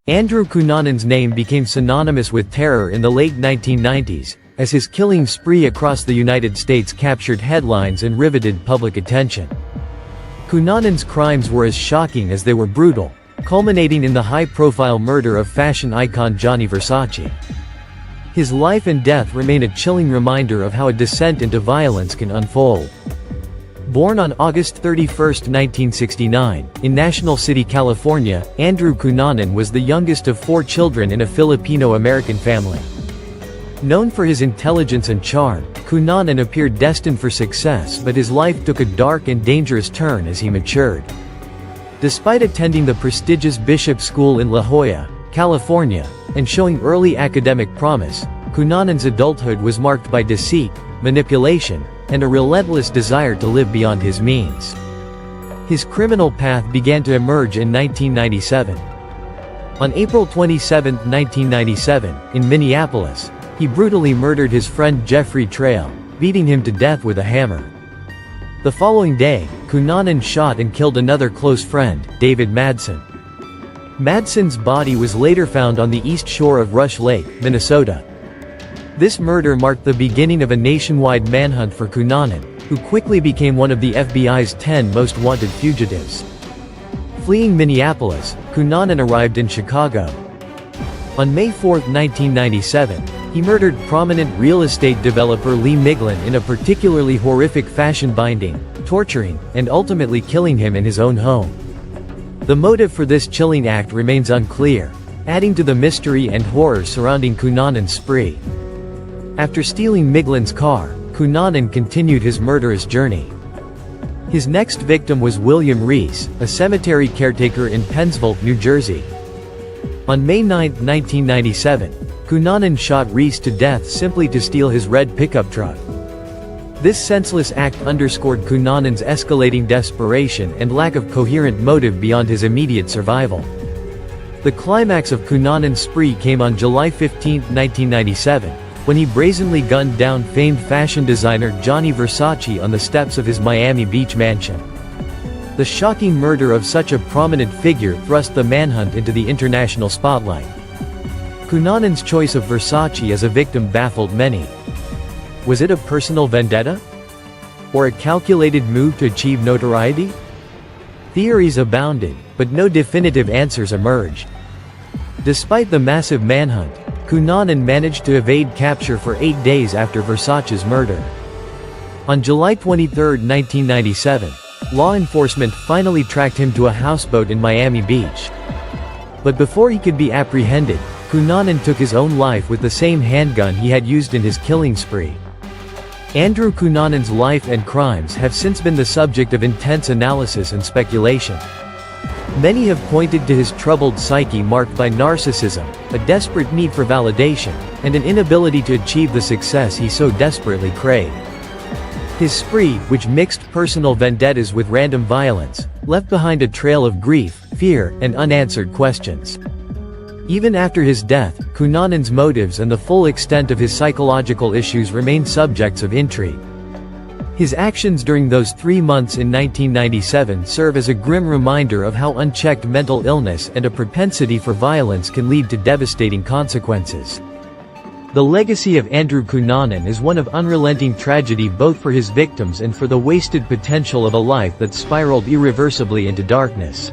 Andrew Cunanan's name became synonymous with terror in the late 1990s, as his killing spree across the United States captured headlines and riveted public attention. Cunanan's crimes were as shocking as they were brutal, culminating in the high-profile murder of fashion icon Gianni Versace. His life and death remain a chilling reminder of how a descent into violence can unfold. Born on August 31, 1969, in National City, California, Andrew Cunanan was the youngest of 4 children in a Filipino-American family. Known for his intelligence and charm, Cunanan appeared destined for success, but his life took a dark and dangerous turn as he matured. Despite attending the prestigious Bishop School in La Jolla, California, and showing early academic promise, Cunanan's adulthood was marked by deceit, manipulation, and a relentless desire to live beyond his means. His criminal path began to emerge in 1997. On April 27, 1997, in Minneapolis, he brutally murdered his friend Jeffrey Trail, beating him to death with a hammer. The following day, Cunanan shot and killed another close friend, David Madsen. Madsen's body was later found on the east shore of Rush Lake, Minnesota. This murder marked the beginning of a nationwide manhunt for Cunanan, who quickly became one of the FBI's 10 most wanted fugitives. Fleeing Minneapolis, Cunanan arrived in Chicago. On May 4, 1997, he murdered prominent real estate developer Lee Miglin in a particularly horrific fashion, binding, torturing, and ultimately killing him in his own home. The motive for this chilling act remains unclear, adding to the mystery and horror surrounding Cunanan's spree. After stealing Miglin's car, Cunanan continued his murderous journey. His next victim was William Reese, a cemetery caretaker in Pennsville, New Jersey. On May 9, 1997, Cunanan shot Reese to death simply to steal his red pickup truck. This senseless act underscored Cunanan's escalating desperation and lack of coherent motive beyond his immediate survival. The climax of Cunanan's spree came on July 15, 1997, when he brazenly gunned down famed fashion designer Gianni Versace on the steps of his Miami Beach mansion. The shocking murder of such a prominent figure thrust the manhunt into the international spotlight. Cunanan's choice of Versace as a victim baffled many. Was it a personal vendetta? Or a calculated move to achieve notoriety? Theories abounded, but no definitive answers emerged. Despite the massive manhunt, Cunanan managed to evade capture for 8 days after Versace's murder. On July 23, 1997, law enforcement finally tracked him to a houseboat in Miami Beach. But before he could be apprehended, Cunanan took his own life with the same handgun he had used in his killing spree. Andrew Cunanan's life and crimes have since been the subject of intense analysis and speculation. Many have pointed to his troubled psyche marked by narcissism, a desperate need for validation, and an inability to achieve the success he so desperately craved. His spree, which mixed personal vendettas with random violence, left behind a trail of grief, fear, and unanswered questions. Even after his death, Cunanan's motives and the full extent of his psychological issues remain subjects of intrigue. His actions during those 3 months in 1997 serve as a grim reminder of how unchecked mental illness and a propensity for violence can lead to devastating consequences. The legacy of Andrew Cunanan is one of unrelenting tragedy, both for his victims and for the wasted potential of a life that spiraled irreversibly into darkness.